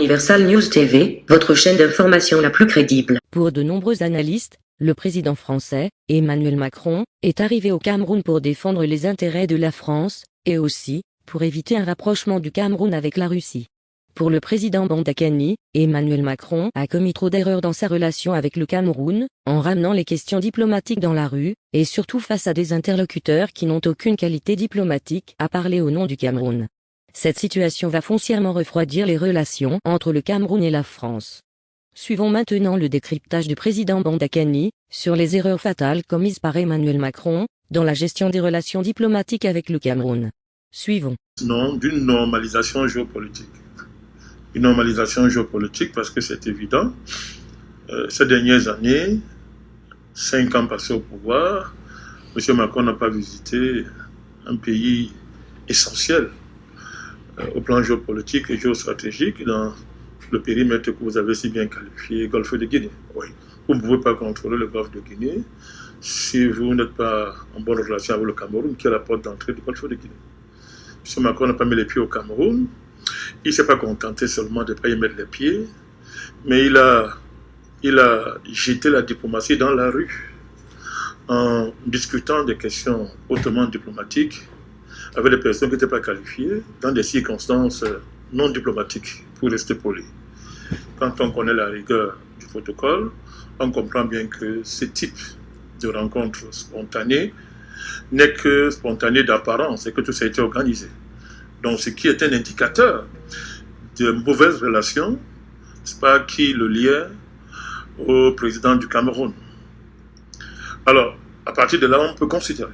Universal News TV, votre chaîne d'information la plus crédible. Pour de nombreux analystes, le président français, Emmanuel Macron, est arrivé au Cameroun pour défendre les intérêts de la France, et aussi, pour éviter un rapprochement du Cameroun avec la Russie. Pour le président Bandakani, Emmanuel Macron a commis trop d'erreurs dans sa relation avec le Cameroun, en ramenant les questions diplomatiques dans la rue, et surtout face à des interlocuteurs qui n'ont aucune qualité diplomatique à parler au nom du Cameroun. Cette situation va foncièrement refroidir les relations entre le Cameroun et la France. Suivons maintenant le décryptage du président Bandakani sur les erreurs fatales commises par Emmanuel Macron dans la gestion des relations diplomatiques avec le Cameroun. Suivons. Non, d'une normalisation géopolitique. Une normalisation géopolitique parce que c'est évident. Ces dernières années, 5 ans passés au pouvoir, M. Macron n'a pas visité un pays essentiel au plan géopolitique et géostratégique dans le périmètre que vous avez si bien qualifié, Golfe de Guinée. Oui. Vous ne pouvez pas contrôler le Golfe de Guinée si vous n'êtes pas en bonne relation avec le Cameroun, qui est la porte d'entrée du Golfe de Guinée. M. Macron n'a pas mis les pieds au Cameroun. Il ne s'est pas contenté seulement de ne pas y mettre les pieds, mais il a jeté la diplomatie dans la rue en discutant des questions hautement diplomatiques avec des personnes qui n'étaient pas qualifiées dans des circonstances non diplomatiques, pour rester poli. Quand on connaît la rigueur du protocole, on comprend bien que ce type de rencontre spontanée n'est que spontané d'apparence et que tout ça a été organisé. Donc ce qui est un indicateur de mauvaises relations, c'est pas qui le liait au président du Cameroun. Alors, à partir de là, on peut considérer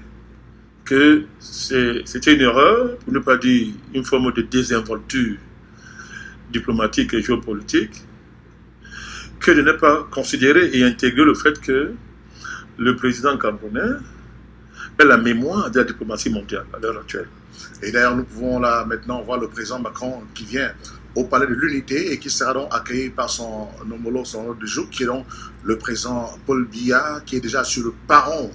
que c'était une erreur, pour ne pas dire une forme de désinvolture diplomatique et géopolitique, que de ne pas considérer et intégrer le fait que le président camerounais est la mémoire de la diplomatie mondiale à l'heure actuelle. Et d'ailleurs, nous pouvons là maintenant voir le président Macron qui vient au Palais de l'Unité et qui sera donc accueilli par son homologue, son hôte de jour, qui est donc le président Paul Biya, qui est déjà sur le perron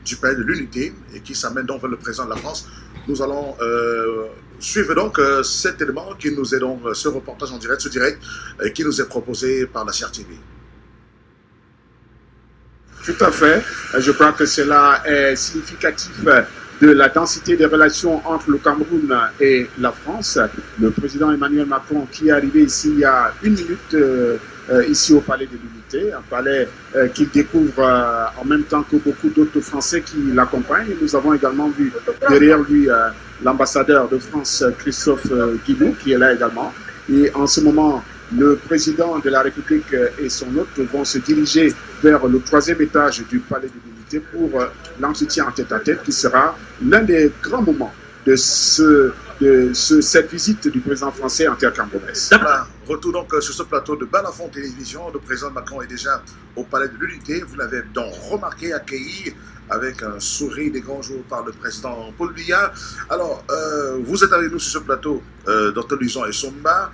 du Palais de l'Unité et qui s'amène donc vers le président de la France. Nous allons suivre donc cet élément qui nous est donc ce reportage en direct, qui nous est proposé par la CRTV. Tout à fait. Je crois que cela est significatif de la densité des relations entre le Cameroun et la France. Le président Emmanuel Macron qui est arrivé ici il y a une minute, ici au Palais de l'Unité, un palais qu'il découvre en même temps que beaucoup d'autres Français qui l'accompagnent. Nous avons également vu derrière lui l'ambassadeur de France, Christophe Guilou, qui est là également. Et en ce moment, le président de la République et son hôte vont se diriger vers le 3e étage du Palais de l'Unité pour l'entretien en tête-à-tête qui sera l'un des grands moments de cette visite du président français en terre camerounaise. Retour donc sur ce plateau de Balafon Télévision. Le président Macron est déjà au Palais de l'Unité. Vous l'avez donc remarqué, accueilli avec un sourire des grands jours par le président Paul Biya. Alors, vous êtes avec nous sur ce plateau, Dr Luison et Somba.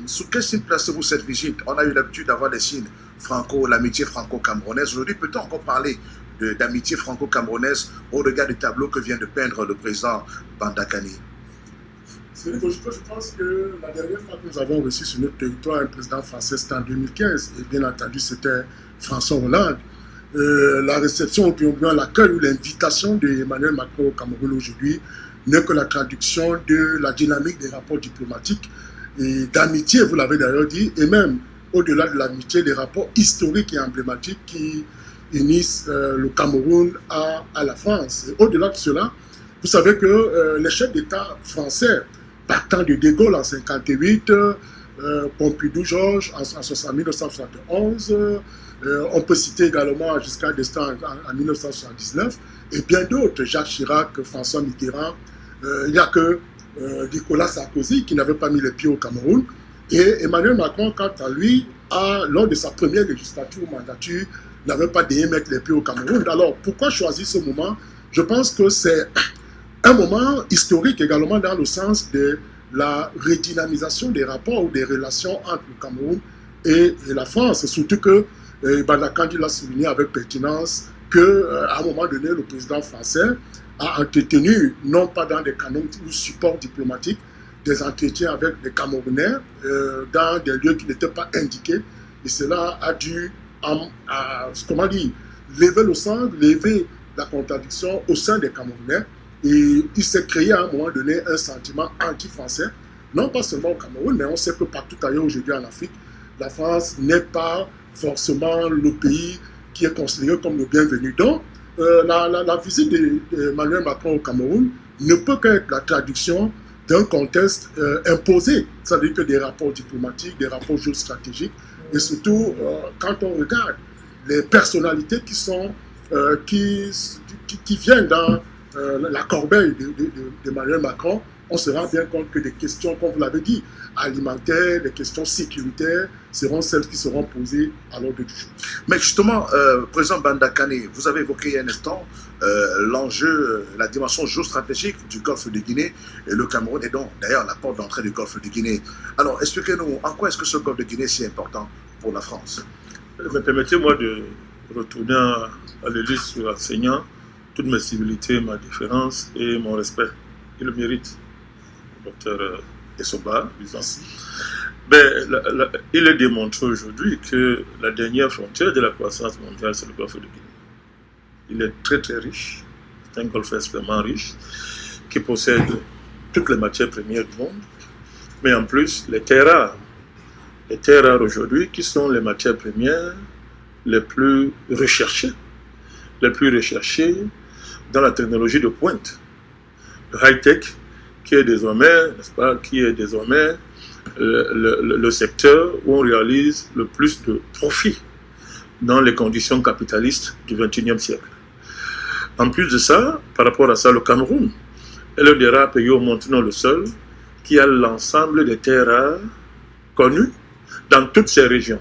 Sous quel signe placez-vous cette visite? On a eu l'habitude d'avoir des signes l'amitié franco-camerounaise. Aujourd'hui, peut-on encore parler d'amitié franco-camerounaise au regard du tableau que vient de peindre le président Bandakani? Je pense que la dernière fois que nous avons reçu sur notre territoire un président français, c'était en 2015. Et bien entendu, c'était François Hollande. La réception, ou bien l'accueil ou l'invitation d'Emmanuel Macron au Cameroun aujourd'hui n'est que la traduction de la dynamique des rapports diplomatiques et d'amitié, vous l'avez d'ailleurs dit, et même au-delà de l'amitié, des rapports historiques et emblématiques qui unissent le Cameroun à la France. Et au-delà de cela, vous savez que les chefs d'État français, partant de De Gaulle en 1958, Pompidou-Georges en 1971, on peut citer également Giscard d'Estaing en 1979, et bien d'autres, Jacques Chirac, François Mitterrand. Il n'y a que Nicolas Sarkozy qui n'avait pas mis les pieds au Cameroun. Et Emmanuel Macron, quant à lui, lors de sa première législature ou mandature, n'avait pas daigné mettre les pieds au Cameroun. Alors, pourquoi choisir ce moment? Je pense que c'est un moment historique également dans le sens de la redynamisation des rapports ou des relations entre le Cameroun et la France. Surtout que Bandakani l'a souligné avec pertinence qu'à un moment donné, le président français a entretenu, non pas dans des canons ou supports diplomatiques, des entretiens avec les Camerounais dans des lieux qui n'étaient pas indiqués. Et cela a dû, comment dire, lever le sang, lever la contradiction au sein des Camerounais. Et il s'est créé à un moment donné un sentiment anti-français, non pas seulement au Cameroun, mais on sait que partout ailleurs aujourd'hui en Afrique, la France n'est pas forcément le pays qui est considéré comme le bienvenu. Donc, la visite d'Emmanuel Macron au Cameroun ne peut qu'être la traduction d'un contexte imposé, c'est-à-dire que des rapports diplomatiques, des rapports géostratégiques, et surtout quand on regarde les personnalités qui viennent dans la corbeille d'Emmanuel Macron, on se rend bien compte que des questions, comme vous l'avez dit, alimentaires, des questions sécuritaires, seront celles qui seront posées à l'ordre du jour. Mais justement, Président Bandakane, vous avez évoqué il y a un instant l'enjeu, la dimension géostratégique du Golfe de Guinée et le Cameroun est donc d'ailleurs la porte d'entrée du Golfe de Guinée. Alors, expliquez-nous, en quoi est-ce que ce Golfe de Guinée est si important pour la France? Permettez-moi de retourner à l'Élysée enseignant toutes mes civilités, ma différence et mon respect. Il le mérite, docteur Essoba. Il est démontré aujourd'hui que la dernière frontière de la croissance mondiale, c'est le Golfe de Guinée. Il est très très riche, c'est un golfe extrêmement riche, qui possède toutes les matières premières du monde, mais en plus les terres rares. Les terres rares aujourd'hui qui sont les matières premières les plus recherchées dans la technologie de pointe. Le high-tech qui est désormais, n'est-ce pas, le secteur où on réalise le plus de profit dans les conditions capitalistes du XXIe siècle. En plus de ça, par rapport à ça, le Cameroun est l'un des rares pays au monde, non le seul, qui a l'ensemble des terres rares connues dans toutes ces régions.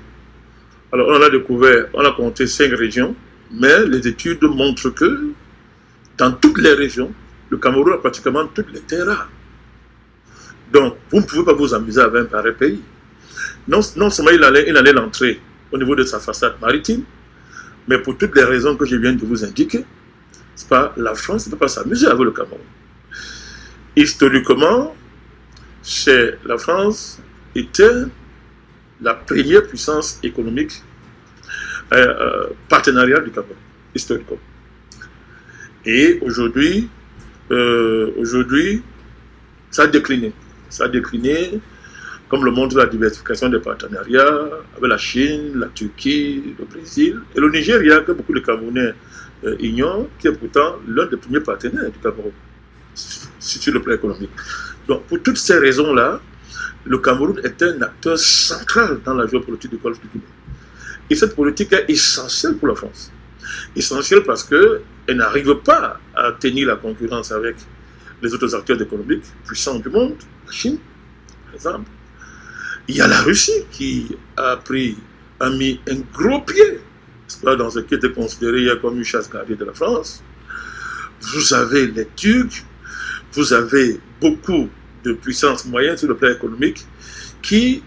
Alors on a compté 5 régions, mais les études montrent que dans toutes les régions, le Cameroun a pratiquement toutes les terres rares. Donc, vous ne pouvez pas vous amuser avec un pareil pays. Non seulement il allait l'entrer au niveau de sa façade maritime, mais pour toutes les raisons que je viens de vous indiquer, la France ne peut pas s'amuser avec le Cameroun. Historiquement, la France était la première puissance économique partenariale du Cameroun, historiquement. Et aujourd'hui, ça a décliné. Ça a décliné, comme le montre la diversification des partenariats avec la Chine, la Turquie, le Brésil et le Nigeria, que beaucoup de Camerounais ignorent, qui est pourtant l'un des premiers partenaires du Cameroun, sur le plan économique. Donc, pour toutes ces raisons-là, le Cameroun est un acteur central dans la géopolitique du Golfe de Guinée. Et cette politique est essentielle pour la France. Essentielle parce qu'elle n'arrive pas à tenir la concurrence avec les autres acteurs économiques puissants du monde, la Chine, par exemple. Il y a la Russie qui a mis un gros pied dans ce qui était considéré hier comme une chasse gardée de la France. Vous avez les Turcs, vous avez beaucoup de puissances moyennes sur le plan économique qui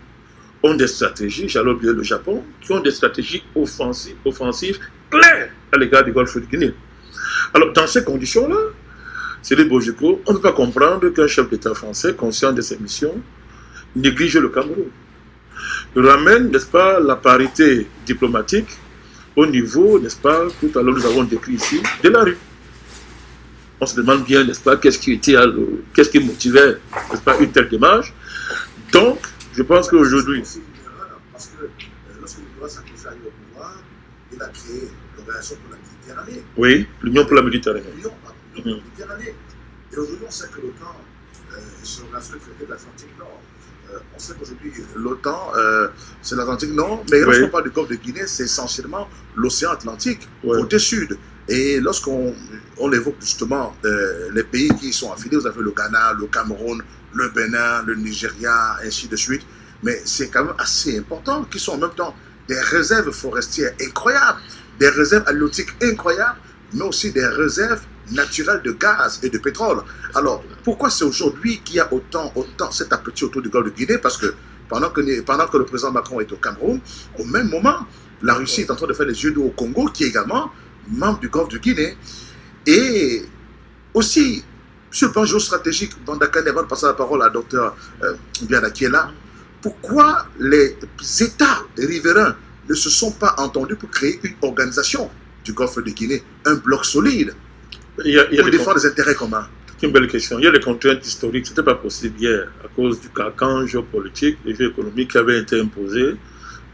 ont des stratégies, j'allais oublier le Japon, qui ont des stratégies offensives claires à l'égard du Golfe de Guinée. Alors, dans ces conditions-là, c'est des Bojiko, on ne peut pas comprendre qu'un chef d'État français, conscient de ses missions, néglige le Cameroun. Il ramène, n'est-ce pas, la parité diplomatique au niveau, n'est-ce pas, tout à l'heure nous avons décrit ici, de la rue. On se demande bien, n'est-ce pas, qu'est-ce qui motivait, n'est-ce pas, une telle démarche. Donc, je pense qu'aujourd'hui... Parce que lorsque Nicolas Sarkozy arrive au pouvoir, il a créé l'Organisation pour la Méditerranée. Oui, l'Union pour la Méditerranée. L'Union pour la Méditerranée. Et aujourd'hui, on sait que l'OTAN, c'est l'Organisation de l'Atlantique Nord. On sait qu'aujourd'hui, l'OTAN, c'est l'Atlantique Nord, mais lorsqu'on parle du Golfe de Guinée, c'est essentiellement l'océan Atlantique, côté sud. Et lorsqu'on évoque justement les pays qui sont affiliés, vous avez le Ghana, le Cameroun, le Bénin, le Nigeria, ainsi de suite. Mais c'est quand même assez important, qui sont en même temps des réserves forestières incroyables, des réserves halieutiques incroyables, mais aussi des réserves naturelles de gaz et de pétrole. Alors, pourquoi c'est aujourd'hui qu'il y a autant cet appétit autour du Golfe de Guinée? Parce que pendant que le président Macron est au Cameroun, au même moment, la Russie est en train de faire les yeux doux au Congo, qui est également membre du Golfe de Guinée. Et aussi, Sur le plan géostratégique, dans Dakar, avant de passer la parole à Dr Biana qui est là, pourquoi les États riverains ne se sont pas entendus pour créer une organisation du Golfe de Guinée, un bloc solide, pour défendre les intérêts communs? C'est une belle question. Il y a des contraintes historiques. Ce n'était pas possible hier à cause du carcan géopolitique et géoéconomique qui avait été imposé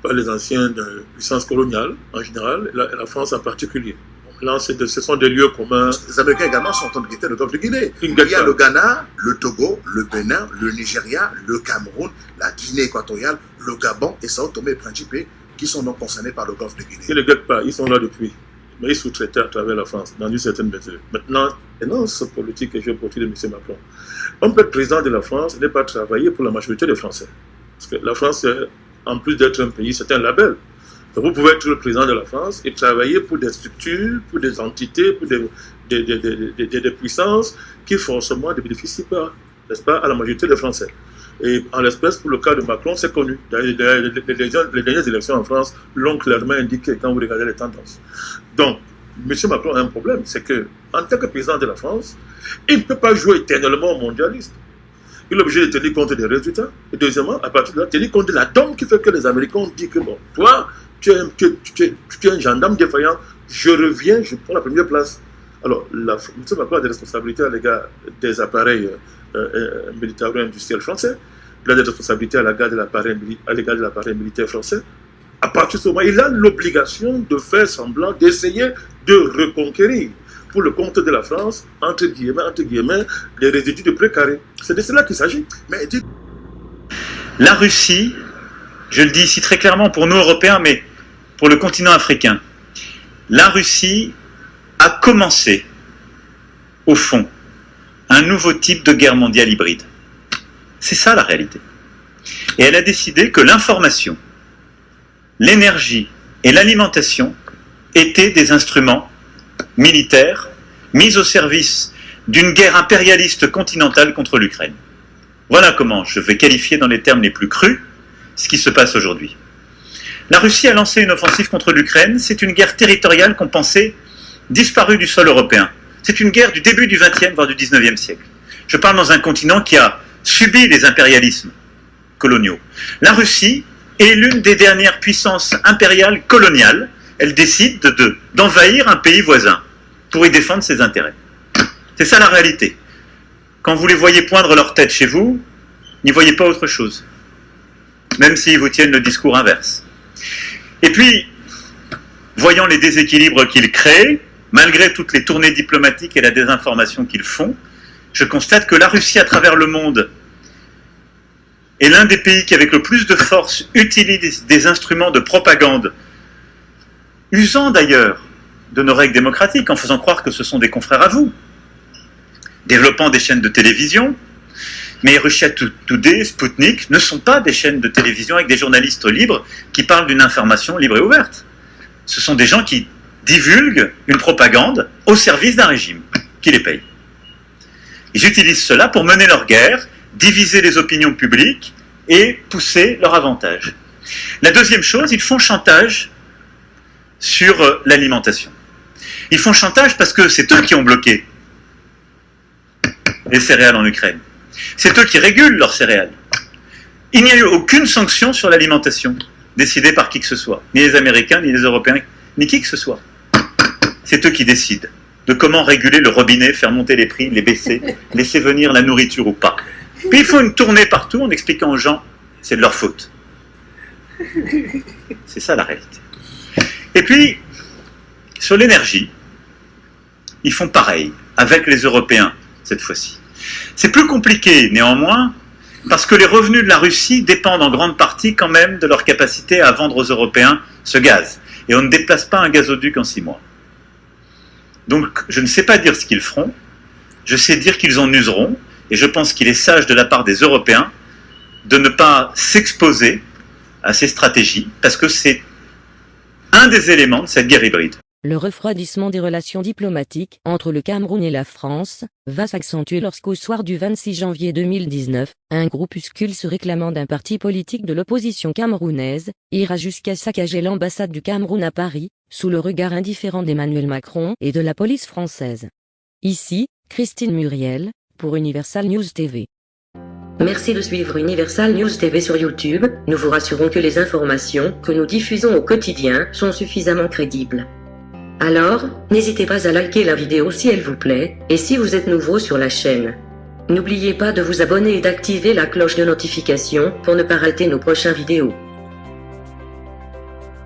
par les anciennes puissances coloniales en général et la France en particulier. Là, ce sont des lieux communs. Les Américains également sont en train de guetter le Golfe de Guinée. Il y a le Ghana, le Togo, le Bénin, le Nigeria, le Cameroun, la Guinée équatoriale, le Gabon et Sao Tomé et Principe qui sont donc concernés par le Golfe de Guinée. Ils ne guettent pas, ils sont là depuis. Mais ils sous-traitaient à travers la France, dans une certaine mesure. Maintenant, l'énonce politique et géopolitique de M. Macron. On peut être président de la France et ne pas travailler pour la majorité des Français. Parce que la France, en plus d'être un pays, c'est un label. Donc vous pouvez être le président de la France et travailler pour des structures, pour des entités, pour des puissances qui forcément ne bénéficient pas, n'est-ce pas, à la majorité des Français. Et en l'espèce, pour le cas de Macron, c'est connu. Les dernières élections en France l'ont clairement indiqué quand vous regardez les tendances. Donc, M. Macron a un problème, c'est qu'en tant que président de la France, il ne peut pas jouer éternellement au mondialiste. Il est obligé de tenir compte des résultats. Et deuxièmement, à partir de là, tenir compte de la donne qui fait que les Américains ont dit que, bon, toi, tu es un gendarme défaillant, je reviens, je prends la première place. Alors, M. Macron a des responsabilités à l'égard des appareils militaro-industriels français, il a des responsabilités à l'égard de l'appareil militaire français. À partir de ce moment, il a l'obligation de faire semblant, d'essayer de reconquérir, pour le compte de la France, entre guillemets, les résidus de précaré. C'est de cela qu'il s'agit. Mais la Russie, je le dis ici très clairement pour nous Européens, mais pour le continent africain, la Russie a commencé, au fond, un nouveau type de guerre mondiale hybride. C'est ça la réalité. Et elle a décidé que l'information, l'énergie et l'alimentation étaient des instruments militaires mis au service d'une guerre impérialiste continentale contre l'Ukraine. Voilà comment je vais qualifier dans les termes les plus crus ce qui se passe aujourd'hui. La Russie a lancé une offensive contre l'Ukraine. C'est une guerre territoriale qu'on pensait disparue du sol européen. C'est une guerre du début du XXe, voire du XIXe siècle. Je parle dans un continent qui a subi les impérialismes coloniaux. La Russie est l'une des dernières puissances impériales coloniales. Elle décide d'envahir un pays voisin pour y défendre ses intérêts. C'est ça la réalité. Quand vous les voyez poindre leur tête chez vous, n'y voyez pas autre chose. Même s'ils vous tiennent le discours inverse. Et puis, voyant les déséquilibres qu'ils créent, malgré toutes les tournées diplomatiques et la désinformation qu'ils font, je constate que la Russie à travers le monde est l'un des pays qui, avec le plus de force, utilise des instruments de propagande, usant d'ailleurs de nos règles démocratiques, en faisant croire que ce sont des confrères à vous, développant des chaînes de télévision. Mais Russia Today, Sputnik ne sont pas des chaînes de télévision avec des journalistes libres qui parlent d'une information libre et ouverte. Ce sont des gens qui divulguent une propagande au service d'un régime qui les paye. Ils utilisent cela pour mener leur guerre, diviser les opinions publiques et pousser leur avantage. La deuxième chose, ils font chantage sur l'alimentation. Ils font chantage parce que c'est eux qui ont bloqué les céréales en Ukraine. C'est eux qui régulent leurs céréales. Il n'y a eu aucune sanction sur l'alimentation décidée par qui que ce soit, ni les Américains, ni les Européens, ni qui que ce soit. C'est eux qui décident de comment réguler le robinet, faire monter les prix, les baisser, laisser venir la nourriture ou pas. Puis il faut une tournée partout en expliquant aux gens, c'est de leur faute. C'est ça la réalité. Et puis, sur l'énergie, ils font pareil, avec les Européens, cette fois-ci. C'est plus compliqué, néanmoins, parce que les revenus de la Russie dépendent en grande partie quand même de leur capacité à vendre aux Européens ce gaz. Et on ne déplace pas un gazoduc en 6 mois. Donc, je ne sais pas dire ce qu'ils feront, je sais dire qu'ils en useront, et je pense qu'il est sage de la part des Européens de ne pas s'exposer à ces stratégies, parce que c'est un des éléments de cette guerre hybride. Le refroidissement des relations diplomatiques entre le Cameroun et la France va s'accentuer lorsqu'au soir du 26 janvier 2019, un groupuscule se réclamant d'un parti politique de l'opposition camerounaise ira jusqu'à saccager l'ambassade du Cameroun à Paris, sous le regard indifférent d'Emmanuel Macron et de la police française. Ici, Christine Muriel, pour Universal News TV. Merci de suivre Universal News TV sur YouTube. Nous vous rassurons que les informations que nous diffusons au quotidien sont suffisamment crédibles. Alors, n'hésitez pas à liker la vidéo si elle vous plaît, et si vous êtes nouveau sur la chaîne. N'oubliez pas de vous abonner et d'activer la cloche de notification pour ne pas rater nos prochaines vidéos.